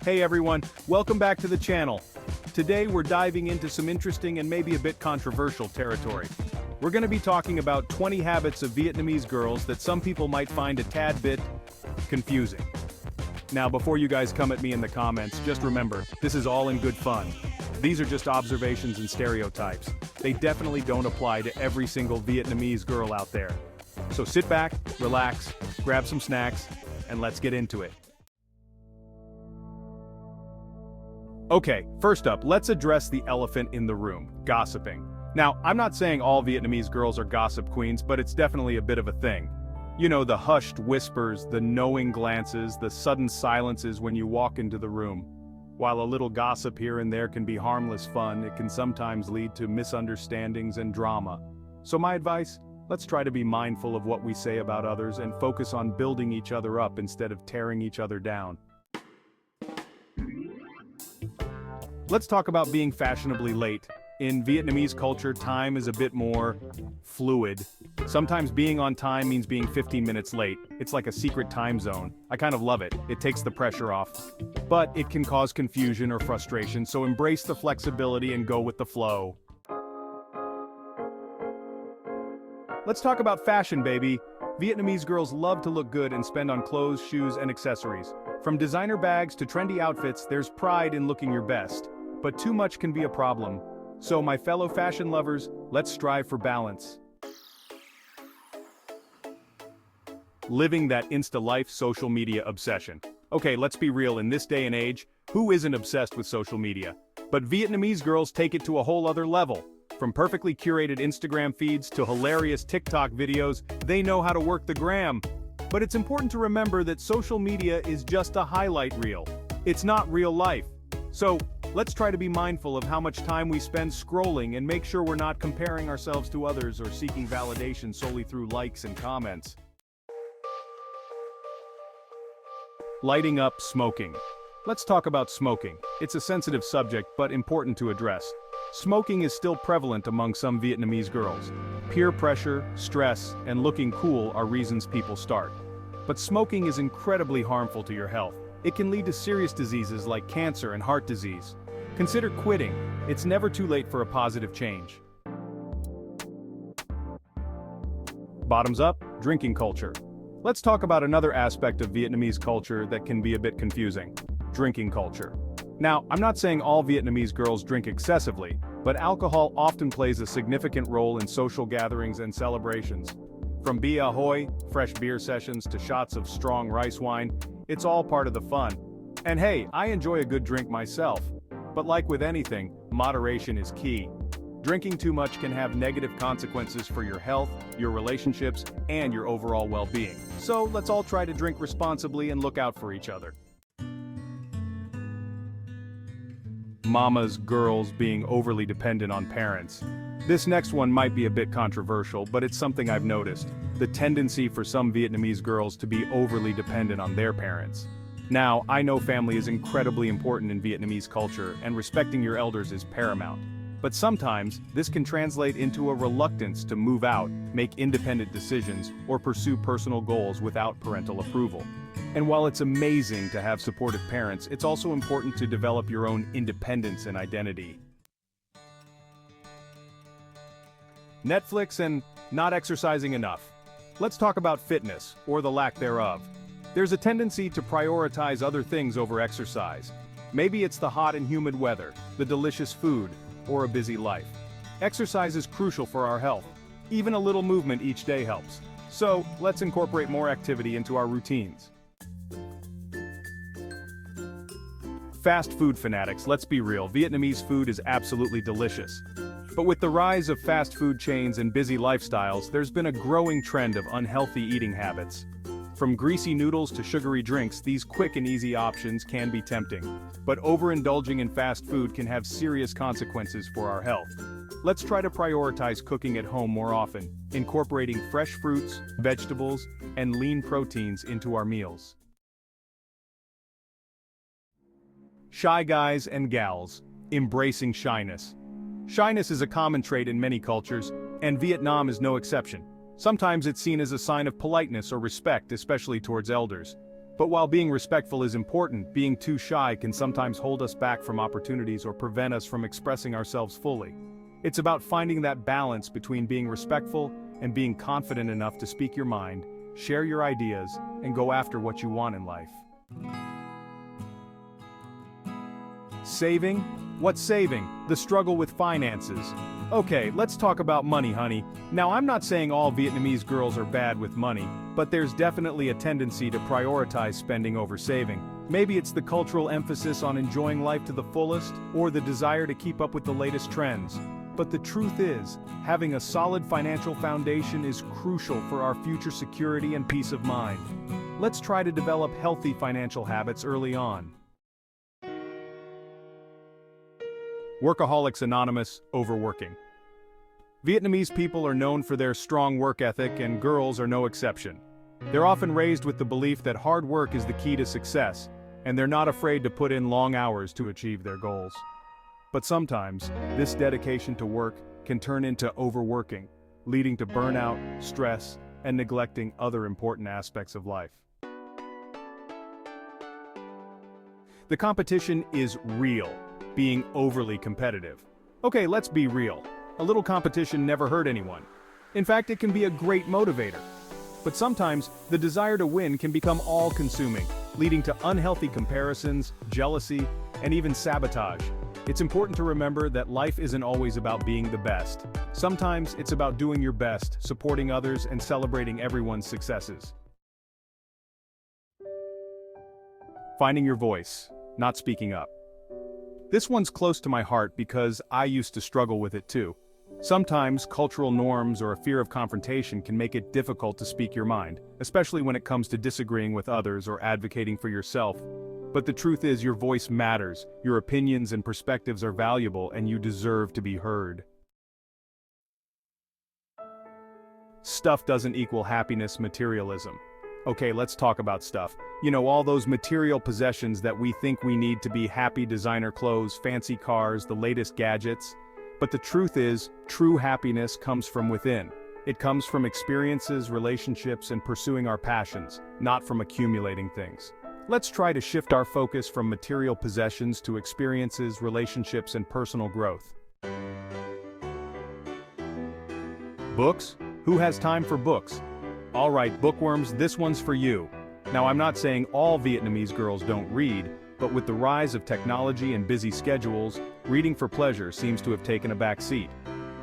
Hey everyone, welcome back to the channel. Today we're diving into some interesting and maybe a bit controversial territory. We're going to be talking about 20 habits of Vietnamese girls that some people might find a tad bit confusing. Now before you guys come at me in the comments, just remember, this is all in good fun. These are just observations and stereotypes. They definitely don't apply to every single Vietnamese girl out there. So sit back, relax, grab some snacks, and let's get into it. Okay, first up, let's address the elephant in the room, gossiping. Now, I'm not saying all Vietnamese girls are gossip queens, but it's definitely a bit of a thing. You know, the hushed whispers, the knowing glances, the sudden silences when you walk into the room. While a little gossip here and there can be harmless fun, it can sometimes lead to misunderstandings and drama. So my advice? Let's try to be mindful of what we say about others and focus on building each other up instead of tearing each other down. Let's talk about being fashionably late. In Vietnamese culture, time is a bit more fluid. Sometimes being on time means being 15 minutes late. It's like a secret time zone. I kind of love it. It takes the pressure off. But it can cause confusion or frustration, so embrace the flexibility and go with the flow. Let's talk about fashion, baby. Vietnamese girls love to look good and spend on clothes, shoes, and accessories. From designer bags to trendy outfits, there's pride in looking your best. But too much can be a problem. So my fellow fashion lovers, let's strive for balance. Living that Insta-life social media obsession. Okay, let's be real, in this day and age, who isn't obsessed with social media? But Vietnamese girls take it to a whole other level. From perfectly curated Instagram feeds to hilarious TikTok videos, they know how to work the gram. But it's important to remember that social media is just a highlight reel. It's not real life. So, let's try to be mindful of how much time we spend scrolling and make sure we're not comparing ourselves to others or seeking validation solely through likes and comments. Lighting up smoking. Let's talk about smoking. It's a sensitive subject, but important to address. Smoking is still prevalent among some Vietnamese girls. Peer pressure, stress, and looking cool are reasons people start. But smoking is incredibly harmful to your health. It can lead to serious diseases like cancer and heart disease. Consider quitting. It's never too late for a positive change. Bottoms up, drinking culture. Let's talk about another aspect of Vietnamese culture that can be a bit confusing. Drinking culture. Now, I'm not saying all Vietnamese girls drink excessively, but alcohol often plays a significant role in social gatherings and celebrations. From bia hoi, fresh beer sessions, to shots of strong rice wine, it's all part of the fun. And hey, I enjoy a good drink myself. But like with anything, moderation is key. Drinking too much can have negative consequences for your health, your relationships, and your overall well-being. So let's all try to drink responsibly and look out for each other. Mamas, girls being overly dependent on parents. This next one might be a bit controversial, but it's something I've noticed. The tendency for some Vietnamese girls to be overly dependent on their parents. Now, I know family is incredibly important in Vietnamese culture, and respecting your elders is paramount. But sometimes, this can translate into a reluctance to move out, make independent decisions, or pursue personal goals without parental approval. And while it's amazing to have supportive parents, it's also important to develop your own independence and identity. Netflix and not exercising enough. Let's talk about fitness, or the lack thereof. There's a tendency to prioritize other things over exercise. Maybe it's the hot and humid weather, the delicious food, or a busy life. Exercise is crucial for our health. Even a little movement each day helps. So, let's incorporate more activity into our routines. Fast food fanatics, let's be real, Vietnamese food is absolutely delicious. But with the rise of fast food chains and busy lifestyles, there's been a growing trend of unhealthy eating habits. From greasy noodles to sugary drinks, these quick and easy options can be tempting. But overindulging in fast food can have serious consequences for our health. Let's try to prioritize cooking at home more often, incorporating fresh fruits, vegetables, and lean proteins into our meals. Shy guys and gals, embracing shyness. Shyness is a common trait in many cultures, and Vietnam is no exception. Sometimes it's seen as a sign of politeness or respect, especially towards elders. But while being respectful is important, being too shy can sometimes hold us back from opportunities or prevent us from expressing ourselves fully. It's about finding that balance between being respectful and being confident enough to speak your mind, share your ideas, and go after what you want in life. Saving? What's saving? The struggle with finances. Okay, let's talk about money, honey. Now, I'm not saying all Vietnamese girls are bad with money, but there's definitely a tendency to prioritize spending over saving. Maybe it's the cultural emphasis on enjoying life to the fullest, or the desire to keep up with the latest trends. But the truth is, having a solid financial foundation is crucial for our future security and peace of mind. Let's try to develop healthy financial habits early on. Workaholics Anonymous, Overworking. Vietnamese people are known for their strong work ethic, and girls are no exception. They're often raised with the belief that hard work is the key to success, and they're not afraid to put in long hours to achieve their goals. But sometimes, this dedication to work can turn into overworking, leading to burnout, stress, and neglecting other important aspects of life. The competition is real, being overly competitive. Okay, let's be real. A little competition never hurt anyone. In fact, it can be a great motivator. But sometimes, the desire to win can become all-consuming, leading to unhealthy comparisons, jealousy, and even sabotage. It's important to remember that life isn't always about being the best. Sometimes it's about doing your best, supporting others, and celebrating everyone's successes. Finding your voice, not speaking up. This one's close to my heart because I used to struggle with it too. Sometimes cultural norms or a fear of confrontation can make it difficult to speak your mind, especially when it comes to disagreeing with others or advocating for yourself. But the truth is, your voice matters, your opinions and perspectives are valuable, and you deserve to be heard. Stuff doesn't equal happiness. Materialism. Okay, let's talk about stuff. You know, all those material possessions that we think we need to be happy: designer clothes, fancy cars, the latest gadgets. But the truth is, true happiness comes from within. It comes from experiences, relationships, and pursuing our passions, not from accumulating things. Let's try to shift our focus from material possessions to experiences, relationships, and personal growth. Books? Who has time for books? Alright, bookworms, this one's for you. Now, I'm not saying all Vietnamese girls don't read, but with the rise of technology and busy schedules, reading for pleasure seems to have taken a back seat.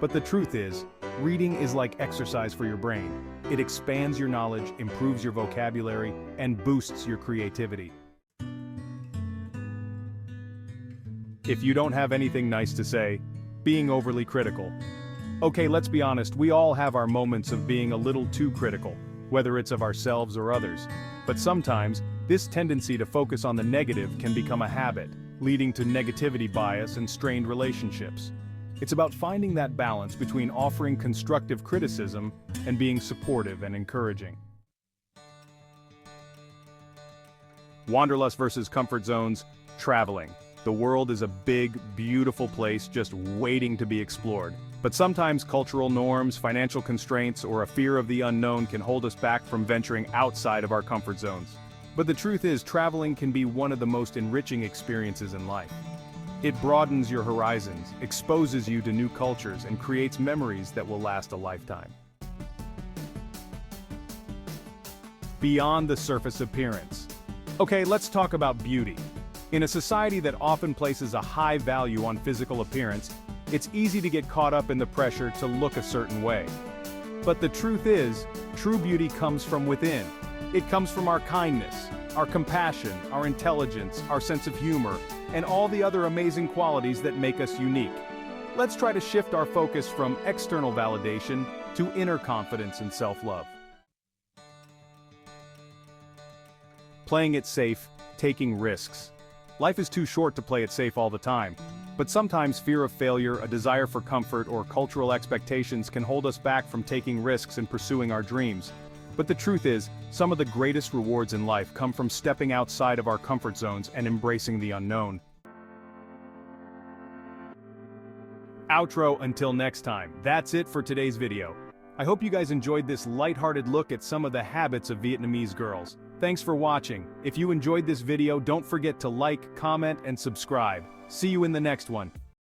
But the truth is, reading is like exercise for your brain. It expands your knowledge, improves your vocabulary, and boosts your creativity. If you don't have anything nice to say, being overly critical. Okay, let's be honest, we all have our moments of being a little too critical, whether it's of ourselves or others. But sometimes, this tendency to focus on the negative can become a habit, leading to negativity bias and strained relationships. It's about finding that balance between offering constructive criticism and being supportive and encouraging. Wanderlust versus comfort zones. Traveling. The world is a big, beautiful place just waiting to be explored. But sometimes cultural norms, financial constraints, or a fear of the unknown can hold us back from venturing outside of our comfort zones. But the truth is, traveling can be one of the most enriching experiences in life. It broadens your horizons, exposes you to new cultures, and creates memories that will last a lifetime. Beyond the surface appearance. Okay, let's talk about beauty. In a society that often places a high value on physical appearance, it's easy to get caught up in the pressure to look a certain way. But the truth is, true beauty comes from within. It comes from our kindness, our compassion, our intelligence, our sense of humor, and all the other amazing qualities that make us unique. Let's try to shift our focus from external validation to inner confidence and self-love. Playing it safe, taking risks. Life is too short to play it safe all the time. But sometimes fear of failure, a desire for comfort, or cultural expectations can hold us back from taking risks and pursuing our dreams. But the truth is, some of the greatest rewards in life come from stepping outside of our comfort zones and embracing the unknown. Outro. Until next time, that's it for today's video. I hope you guys enjoyed this lighthearted look at some of the habits of Vietnamese girls. Thanks for watching. If you enjoyed this video, don't forget to like, comment, and subscribe. See you in the next one.